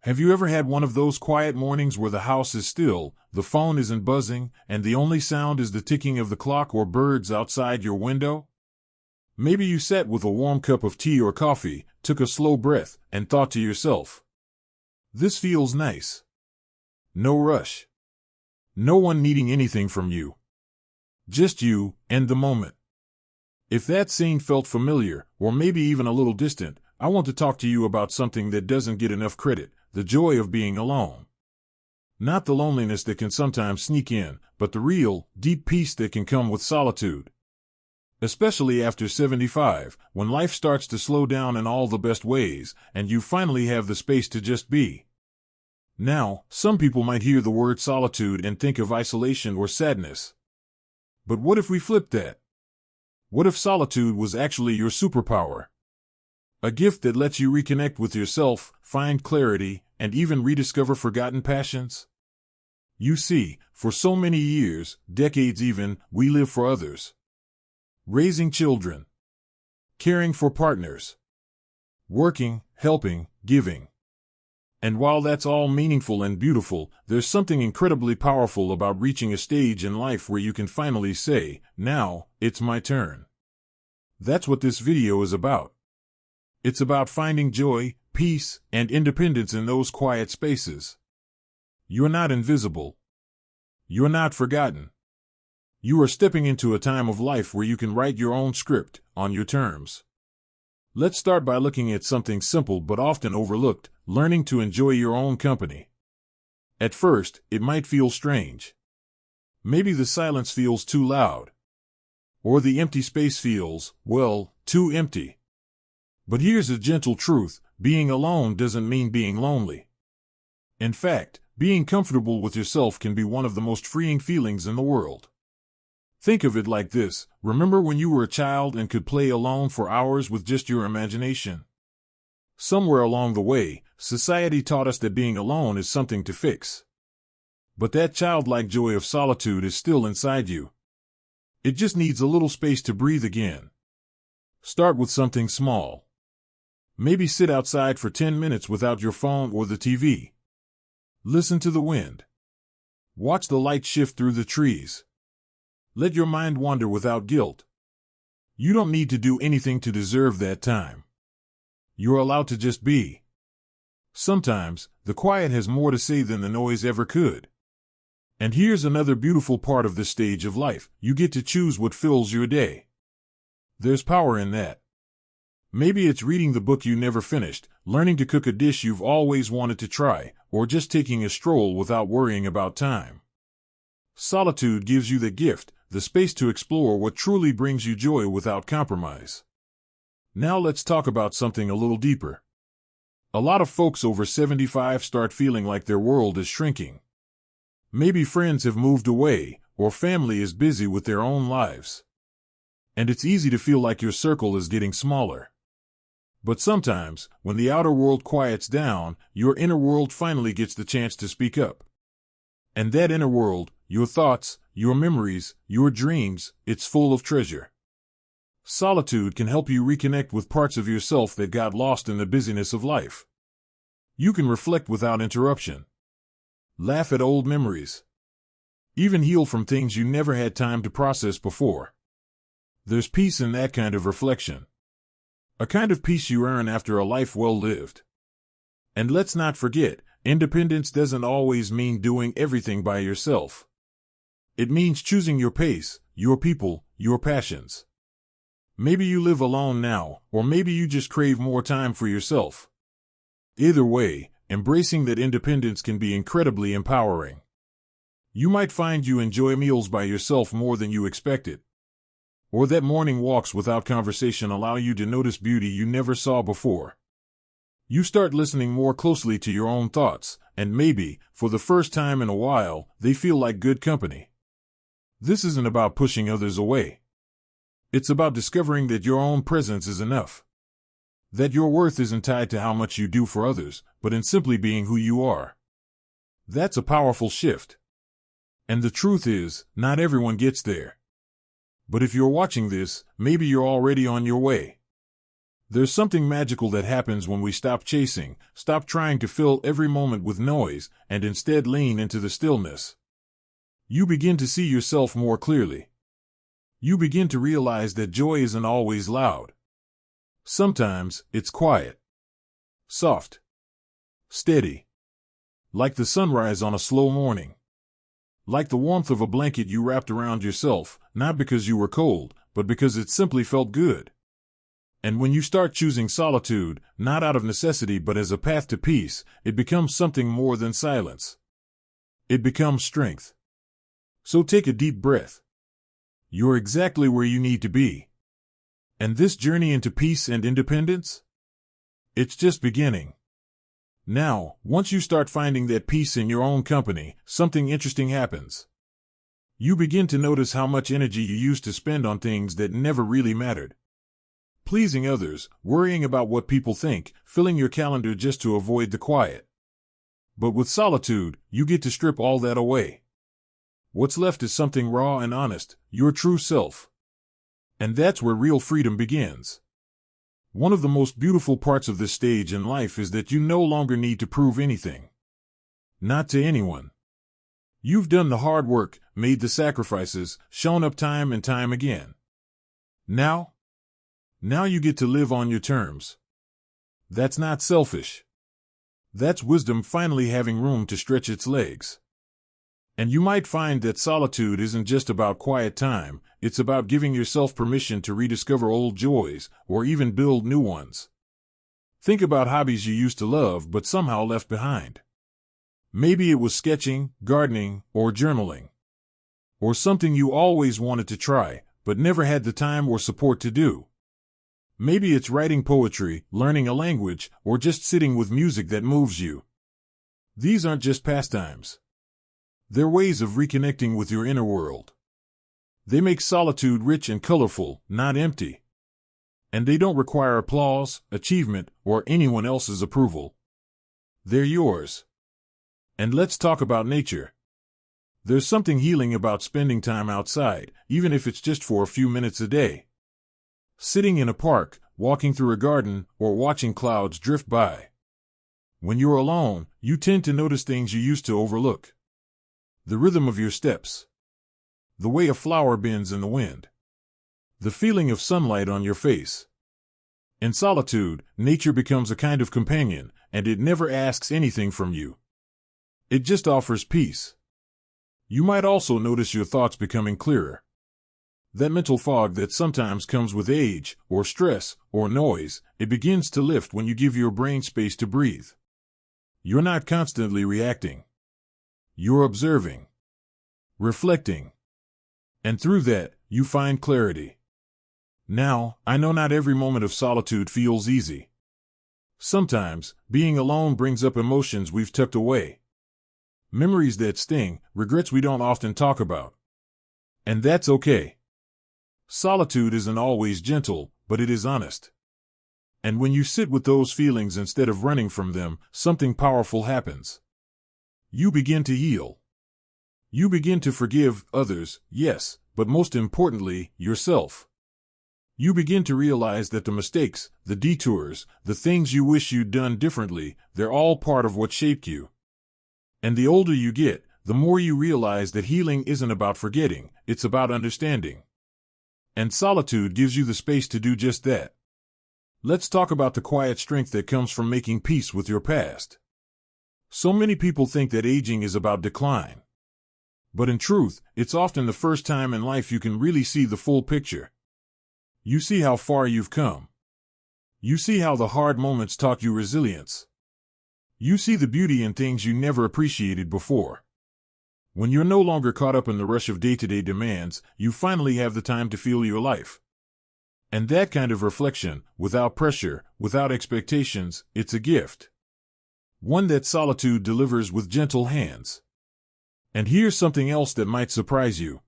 Have you ever had one of those quiet mornings where the house is still, the phone isn't buzzing, and the only sound is the ticking of the clock or birds outside your window? Maybe you sat with a warm cup of tea or coffee, took a slow breath, and thought to yourself, "This feels nice." No rush. No one needing anything from you. Just you and the moment. If that scene felt familiar, or maybe even a little distant, I want to talk to you about something that doesn't get enough credit: the joy of being alone. Not the loneliness that can sometimes sneak in, but the real, deep peace that can come with solitude. Especially after 75, when life starts to slow down in all the best ways, and you finally have the space to just be. Now, some people might hear the word solitude and think of isolation or sadness. But what if we flipped that? What if solitude was actually your superpower? A gift that lets you reconnect with yourself, find clarity, and even rediscover forgotten passions? You see, for so many years, decades even, we live for others. Raising children. Caring for partners. Working, helping, giving. And while that's all meaningful and beautiful, there's something incredibly powerful about reaching a stage in life where you can finally say, "Now, it's my turn." That's what this video is about. It's about finding joy, peace, and independence in those quiet spaces. You're not invisible. You're not forgotten. You are stepping into a time of life where you can write your own script, on your terms. Let's start by looking at something simple but often overlooked: learning to enjoy your own company. At first, it might feel strange. Maybe the silence feels too loud. Or the empty space feels, well, too empty. But here's a gentle truth: being alone doesn't mean being lonely. In fact, being comfortable with yourself can be one of the most freeing feelings in the world. Think of it like this: remember when you were a child and could play alone for hours with just your imagination? Somewhere along the way, society taught us that being alone is something to fix. But that childlike joy of solitude is still inside you. It just needs a little space to breathe again. Start with something small. Maybe sit outside for 10 minutes without your phone or the TV. Listen to the wind. Watch the light shift through the trees. Let your mind wander without guilt. You don't need to do anything to deserve that time. You're allowed to just be. Sometimes, the quiet has more to say than the noise ever could. And here's another beautiful part of this stage of life: you get to choose what fills your day. There's power in that. Maybe it's reading the book you never finished, learning to cook a dish you've always wanted to try, or just taking a stroll without worrying about time. Solitude gives you the gift, the space to explore what truly brings you joy without compromise. Now let's talk about something a little deeper. A lot of folks over 75 start feeling like their world is shrinking. Maybe friends have moved away, or family is busy with their own lives. And it's easy to feel like your circle is getting smaller. But sometimes, when the outer world quiets down, your inner world finally gets the chance to speak up. And that inner world, your thoughts, your memories, your dreams, it's full of treasure. Solitude can help you reconnect with parts of yourself that got lost in the busyness of life. You can reflect without interruption. Laugh at old memories. Even heal from things you never had time to process before. There's peace in that kind of reflection. A kind of peace you earn after a life well lived. And let's not forget, independence doesn't always mean doing everything by yourself. It means choosing your pace, your people, your passions. Maybe you live alone now, or maybe you just crave more time for yourself. Either way, embracing that independence can be incredibly empowering. You might find you enjoy meals by yourself more than you expected. Or that morning walks without conversation allow you to notice beauty you never saw before. You start listening more closely to your own thoughts, and maybe, for the first time in a while, they feel like good company. This isn't about pushing others away. It's about discovering that your own presence is enough. That your worth isn't tied to how much you do for others, but in simply being who you are. That's a powerful shift. And the truth is, not everyone gets there. But if you're watching this, maybe you're already on your way. There's something magical that happens when we stop chasing, stop trying to fill every moment with noise, and instead lean into the stillness. You begin to see yourself more clearly. You begin to realize that joy isn't always loud. Sometimes it's quiet, soft, steady, like the sunrise on a slow morning. Like the warmth of a blanket you wrapped around yourself, not because you were cold, but because it simply felt good. And when you start choosing solitude, not out of necessity but as a path to peace, it becomes something more than silence. It becomes strength. So take a deep breath. You're exactly where you need to be. And this journey into peace and independence? It's just beginning. Now, once you start finding that peace in your own company, something interesting happens. You begin to notice how much energy you used to spend on things that never really mattered. Pleasing others, worrying about what people think, filling your calendar just to avoid the quiet. But with solitude, you get to strip all that away. What's left is something raw and honest, your true self. And that's where real freedom begins. One of the most beautiful parts of this stage in life is that you no longer need to prove anything. Not to anyone. You've done the hard work, made the sacrifices, shown up time and time again. Now you get to live on your terms. That's not selfish. That's wisdom finally having room to stretch its legs. And you might find that solitude isn't just about quiet time, it's about giving yourself permission to rediscover old joys, or even build new ones. Think about hobbies you used to love but somehow left behind. Maybe it was sketching, gardening, or journaling. Or something you always wanted to try, but never had the time or support to do. Maybe it's writing poetry, learning a language, or just sitting with music that moves you. These aren't just pastimes. They're ways of reconnecting with your inner world. They make solitude rich and colorful, not empty. And they don't require applause, achievement, or anyone else's approval. They're yours. And let's talk about nature. There's something healing about spending time outside, even if it's just for a few minutes a day. Sitting in a park, walking through a garden, or watching clouds drift by. When you're alone, you tend to notice things you used to overlook. The rhythm of your steps. The way a flower bends in the wind. The feeling of sunlight on your face. In solitude, nature becomes a kind of companion, and it never asks anything from you. It just offers peace. You might also notice your thoughts becoming clearer. That mental fog that sometimes comes with age, or stress, or noise, it begins to lift when you give your brain space to breathe. You're not constantly reacting. You're observing, reflecting, and through that, you find clarity. Now, I know not every moment of solitude feels easy. Sometimes, being alone brings up emotions we've tucked away. Memories that sting, regrets we don't often talk about. And that's okay. Solitude isn't always gentle, but it is honest. And when you sit with those feelings instead of running from them, something powerful happens. You begin to heal. You begin to forgive others, yes, but most importantly, yourself. You begin to realize that the mistakes, the detours, the things you wish you'd done differently, they're all part of what shaped you. And the older you get, the more you realize that healing isn't about forgetting, it's about understanding. And solitude gives you the space to do just that. Let's talk about the quiet strength that comes from making peace with your past. So many people think that aging is about decline. But in truth, it's often the first time in life you can really see the full picture. You see how far you've come. You see how the hard moments taught you resilience. You see the beauty in things you never appreciated before. When you're no longer caught up in the rush of day-to-day demands, you finally have the time to feel your life. And that kind of reflection, without pressure, without expectations, it's a gift. One that solitude delivers with gentle hands. And here's something else that might surprise you.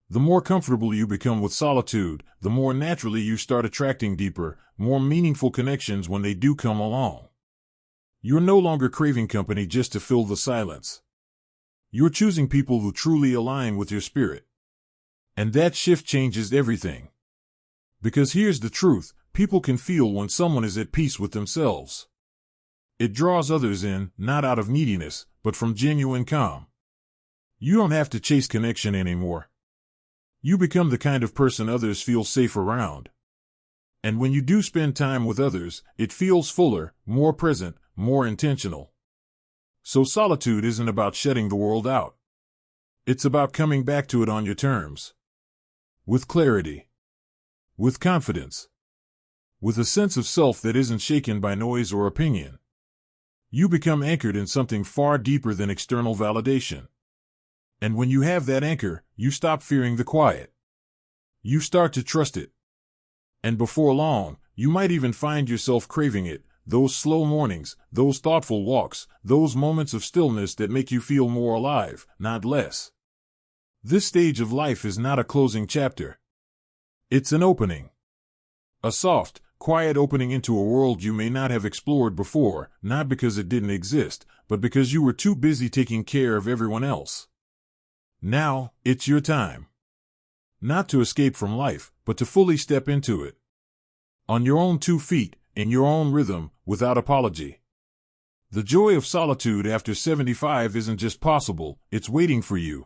The more comfortable you become with solitude, the more naturally you start attracting deeper, more meaningful connections when they do come along. You're no longer craving company just to fill the silence. You're choosing people who truly align with your spirit. And that shift changes everything. Because here's the truth, People can feel when someone is at peace with themselves. It draws others in, not out of neediness, but from genuine calm. You don't have to chase connection anymore. You become the kind of person others feel safe around. And when you do spend time with others, it feels fuller, more present, more intentional. So solitude isn't about shutting the world out. It's about coming back to it on your terms. With clarity. With confidence. With a sense of self that isn't shaken by noise or opinion. You become anchored in something far deeper than external validation. And when you have that anchor, you stop fearing the quiet. You start to trust it. And before long, you might even find yourself craving it, those slow mornings, those thoughtful walks, those moments of stillness that make you feel more alive, not less. This stage of life is not a closing chapter. It's an opening. A soft, quiet opening into a world you may not have explored before, not because it didn't exist, but because you were too busy taking care of everyone else. Now, it's your time. Not to escape from life, but to fully step into it. On your own 2 feet, in your own rhythm, without apology. The joy of solitude after 75 isn't just possible, it's waiting for you.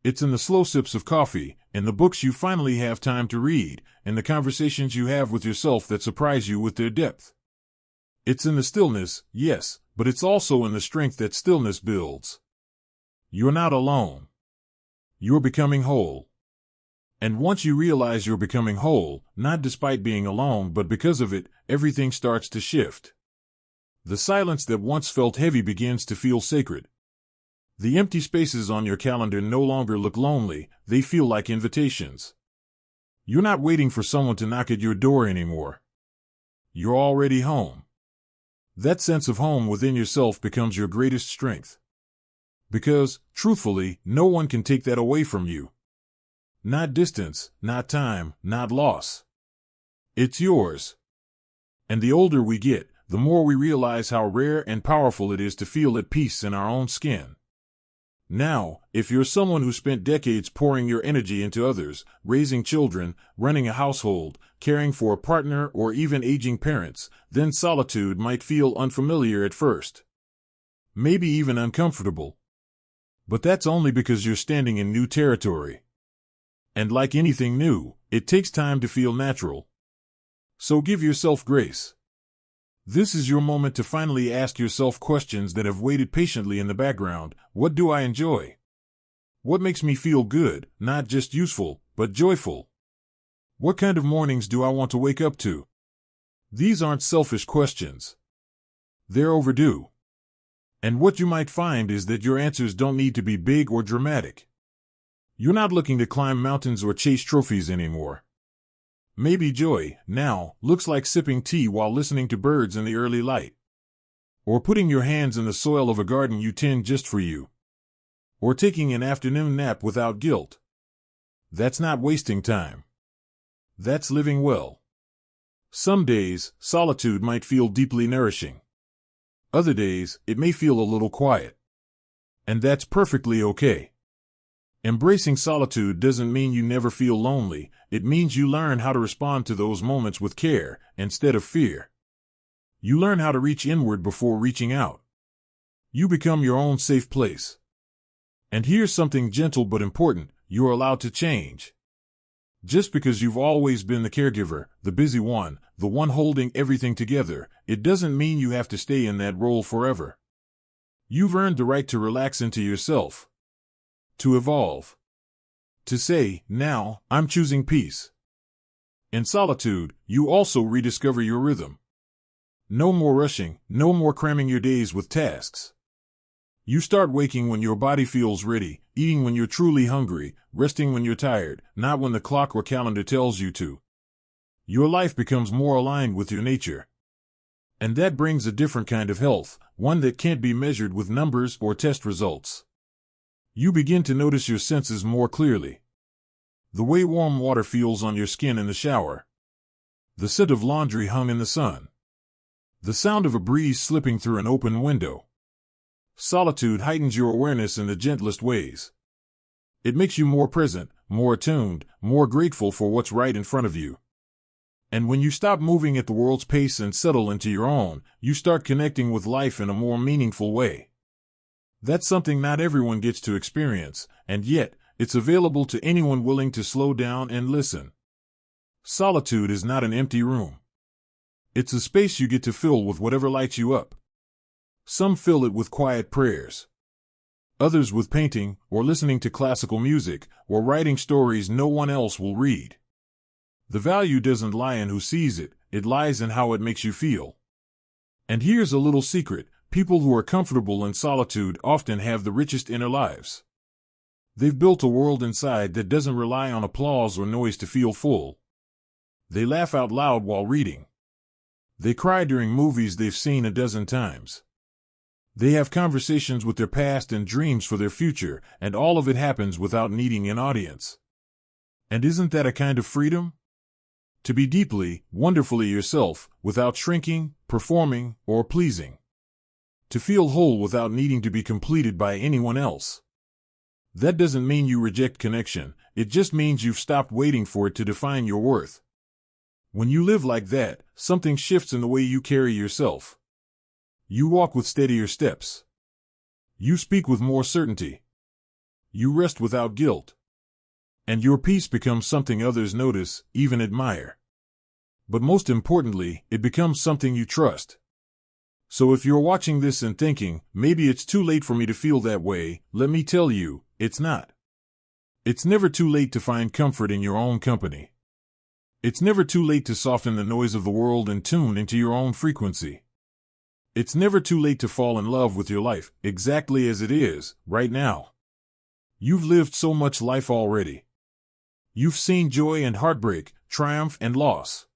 It's in the slow sips of coffee, in the books you finally have time to read, in the conversations you have with yourself that surprise you with their depth. It's in the stillness, yes, but it's also in the strength that stillness builds. You're not alone. You're becoming whole. And once you realize you're becoming whole, not despite being alone but because of it, everything starts to shift. The silence that once felt heavy begins to feel sacred. The empty spaces on your calendar no longer look lonely, they feel like invitations. You're not waiting for someone to knock at your door anymore. You're already home. That sense of home within yourself becomes your greatest strength. Because, truthfully, no one can take that away from you. Not distance, not time, not loss. It's yours. And the older we get, the more we realize how rare and powerful it is to feel at peace in our own skin. Now, if you're someone who spent decades pouring your energy into others, raising children, running a household, caring for a partner, or even aging parents, then solitude might feel unfamiliar at first. Maybe even uncomfortable. But that's only because you're standing in new territory. And like anything new, it takes time to feel natural. So give yourself grace. This is your moment to finally ask yourself questions that have waited patiently in the background. What do I enjoy? What makes me feel good, not just useful, but joyful? What kind of mornings do I want to wake up to? These aren't selfish questions. They're overdue. And what you might find is that your answers don't need to be big or dramatic. You're not looking to climb mountains or chase trophies anymore. Maybe joy, now, looks like sipping tea while listening to birds in the early light. Or putting your hands in the soil of a garden you tend just for you. Or taking an afternoon nap without guilt. That's not wasting time. That's living well. Some days, solitude might feel deeply nourishing. Other days, it may feel a little quiet. And that's perfectly okay. Embracing solitude doesn't mean you never feel lonely, it means you learn how to respond to those moments with care, instead of fear. You learn how to reach inward before reaching out. You become your own safe place. And here's something gentle but important, you're allowed to change. Just because you've always been the caregiver, the busy one, the one holding everything together, it doesn't mean you have to stay in that role forever. You've earned the right to relax into yourself. To evolve. To say, now, I'm choosing peace. In solitude, you also rediscover your rhythm. No more rushing, no more cramming your days with tasks. You start waking when your body feels ready, eating when you're truly hungry, resting when you're tired, not when the clock or calendar tells you to. Your life becomes more aligned with your nature. And that brings a different kind of health, one that can't be measured with numbers or test results. You begin to notice your senses more clearly. The way warm water feels on your skin in the shower. The scent of laundry hung in the sun. The sound of a breeze slipping through an open window. Solitude heightens your awareness in the gentlest ways. It makes you more present, more attuned, more grateful for what's right in front of you. And when you stop moving at the world's pace and settle into your own, you start connecting with life in a more meaningful way. That's something not everyone gets to experience, and yet, it's available to anyone willing to slow down and listen. Solitude is not an empty room. It's a space you get to fill with whatever lights you up. Some fill it with quiet prayers. Others with painting, or listening to classical music, or writing stories no one else will read. The value doesn't lie in who sees it, it lies in how it makes you feel. And here's a little secret: people who are comfortable in solitude often have the richest inner lives. They've built a world inside that doesn't rely on applause or noise to feel full. They laugh out loud while reading. They cry during movies they've seen a dozen times. They have conversations with their past and dreams for their future, and all of it happens without needing an audience. And isn't that a kind of freedom? To be deeply, wonderfully yourself, without shrinking, performing, or pleasing. To feel whole without needing to be completed by anyone else. That doesn't mean you reject connection, it just means you've stopped waiting for it to define your worth. When you live like that, something shifts in the way you carry yourself. You walk with steadier steps. You speak with more certainty. You rest without guilt. And your peace becomes something others notice, even admire. But most importantly, it becomes something you trust. So if you're watching this and thinking, maybe it's too late for me to feel that way, let me tell you, it's not. It's never too late to find comfort in your own company. It's never too late to soften the noise of the world and tune into your own frequency. It's never too late to fall in love with your life, exactly as it is, right now. You've lived so much life already. You've seen joy and heartbreak, triumph and loss.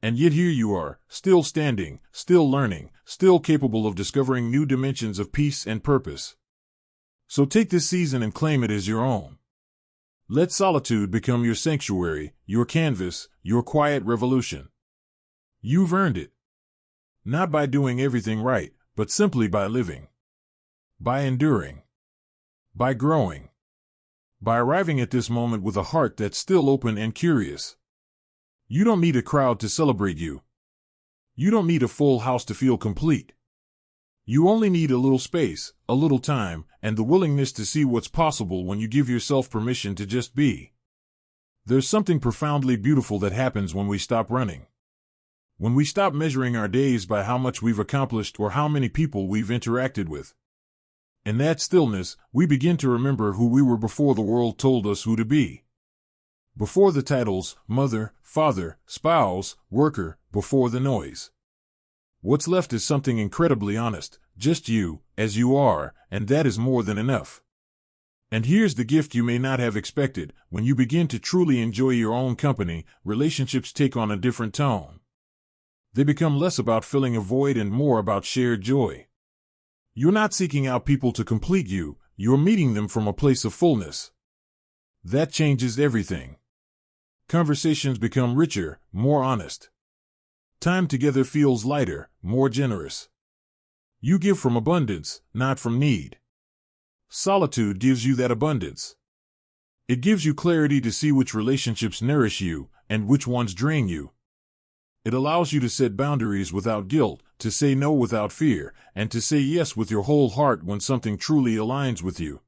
And yet here you are, still standing, still learning, still capable of discovering new dimensions of peace and purpose. So take this season and claim it as your own. Let solitude become your sanctuary, your canvas, your quiet revolution. You've earned it. Not by doing everything right, but simply by living. By enduring. By growing. By arriving at this moment with a heart that's still open and curious. You don't need a crowd to celebrate you. You don't need a full house to feel complete. You only need a little space, a little time, and the willingness to see what's possible when you give yourself permission to just be. There's something profoundly beautiful that happens when we stop running. When we stop measuring our days by how much we've accomplished or how many people we've interacted with. In that stillness, we begin to remember who we were before the world told us who to be. Before the titles, mother, father, spouse, worker, before the noise. What's left is something incredibly honest, just you, as you are, and that is more than enough. And here's the gift you may not have expected: when you begin to truly enjoy your own company, relationships take on a different tone. They become less about filling a void and more about shared joy. You're not seeking out people to complete you, you're meeting them from a place of fullness. That changes everything. Conversations become richer, more honest. Time together feels lighter, more generous. You give from abundance, not from need. Solitude gives you that abundance. It gives you clarity to see which relationships nourish you, and which ones drain you. It allows you to set boundaries without guilt, to say no without fear, and to say yes with your whole heart when something truly aligns with you.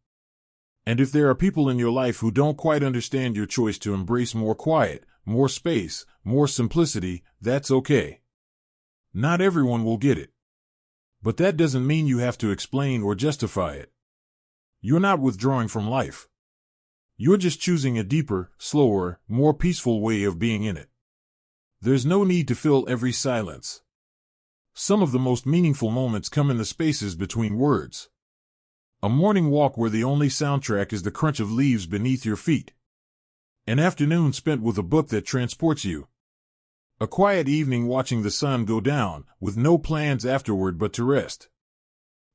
And if there are people in your life who don't quite understand your choice to embrace more quiet, more space, more simplicity, that's okay. Not everyone will get it. But that doesn't mean you have to explain or justify it. You're not withdrawing from life. You're just choosing a deeper, slower, more peaceful way of being in it. There's no need to fill every silence. Some of the most meaningful moments come in the spaces between words. A morning walk where the only soundtrack is the crunch of leaves beneath your feet. An afternoon spent with a book that transports you. A quiet evening watching the sun go down, with no plans afterward but to rest.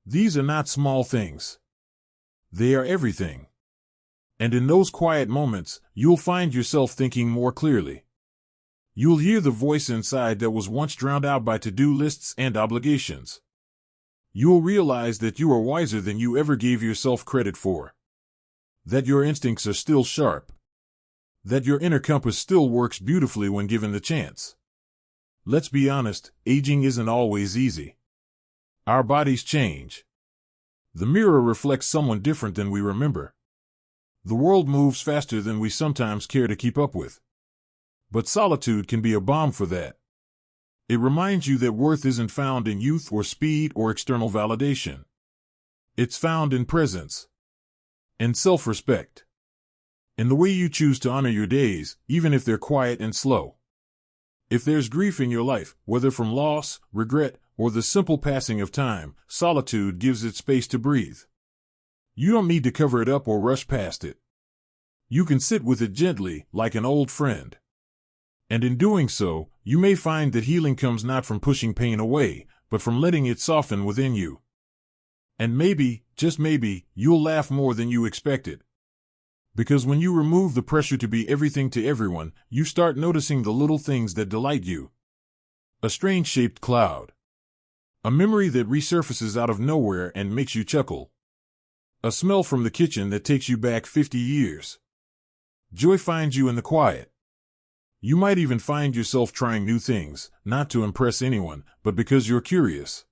These are not small things. They are everything. And in those quiet moments, you'll find yourself thinking more clearly. You'll hear the voice inside that was once drowned out by to-do lists and obligations. You'll realize that you are wiser than you ever gave yourself credit for. That your instincts are still sharp. That your inner compass still works beautifully when given the chance. Let's be honest, aging isn't always easy. Our bodies change. The mirror reflects someone different than we remember. The world moves faster than we sometimes care to keep up with. But solitude can be a balm for that. It reminds you that worth isn't found in youth or speed or external validation. It's found in presence, in self-respect, in the way you choose to honor your days, even if they're quiet and slow. If there's grief in your life, whether from loss, regret, or the simple passing of time, solitude gives it space to breathe. You don't need to cover it up or rush past it. You can sit with it gently, like an old friend. And in doing so, you may find that healing comes not from pushing pain away, but from letting it soften within you. And maybe, just maybe, you'll laugh more than you expected. Because when you remove the pressure to be everything to everyone, you start noticing the little things that delight you. A strange-shaped cloud. A memory that resurfaces out of nowhere and makes you chuckle. A smell from the kitchen that takes you back 50 years. Joy finds you in the quiet. You might even find yourself trying new things, not to impress anyone, but because you're curious.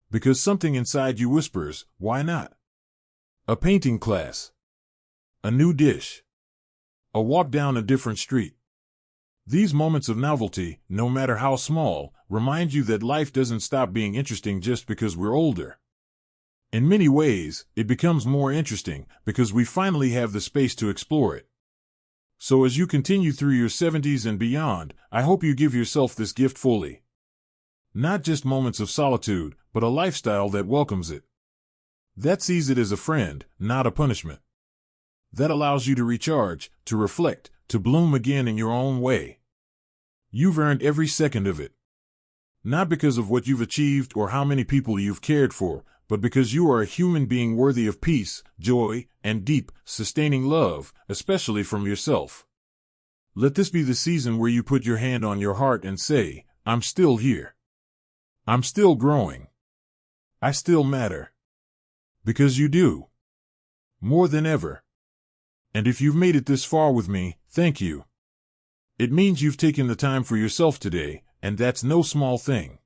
Because something inside you whispers, why not? A painting class. A new dish. A walk down a different street. These moments of novelty, no matter how small, remind you that life doesn't stop being interesting just because we're older. In many ways, it becomes more interesting because we finally have the space to explore it. So as you continue through your 70s and beyond, I hope you give yourself this gift fully. Not just moments of solitude, but a lifestyle that welcomes it. That sees it as a friend, not a punishment. That allows you to recharge, to reflect, to bloom again in your own way. You've earned every second of it. Not because of what you've achieved or how many people you've cared for, but because you are a human being worthy of peace, joy, and deep, sustaining love, especially from yourself. Let this be the season where you put your hand on your heart and say, I'm still here. I'm still growing. I still matter. Because you do. More than ever. And if you've made it this far with me, thank you. It means you've taken the time for yourself today, and that's no small thing.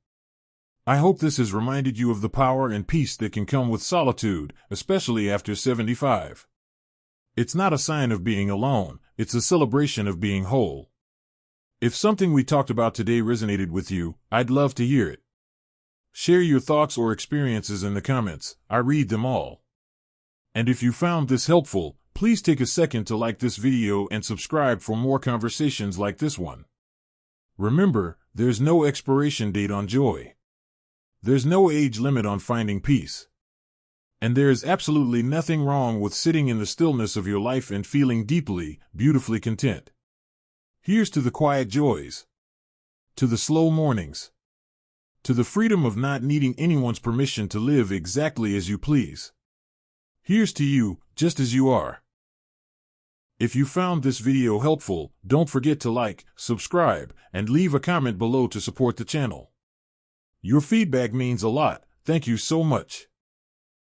I hope this has reminded you of the power and peace that can come with solitude, especially after 75. It's not a sign of being alone, it's a celebration of being whole. If something we talked about today resonated with you, I'd love to hear it. Share your thoughts or experiences in the comments, I read them all. And if you found this helpful, please take a second to like this video and subscribe for more conversations like this one. Remember, there's no expiration date on joy. There's no age limit on finding peace. And there is absolutely nothing wrong with sitting in the stillness of your life and feeling deeply, beautifully content. Here's to the quiet joys. To the slow mornings. To the freedom of not needing anyone's permission to live exactly as you please. Here's to you, just as you are. If you found this video helpful, don't forget to like, subscribe, and leave a comment below to support the channel. Your feedback means a lot. Thank you so much.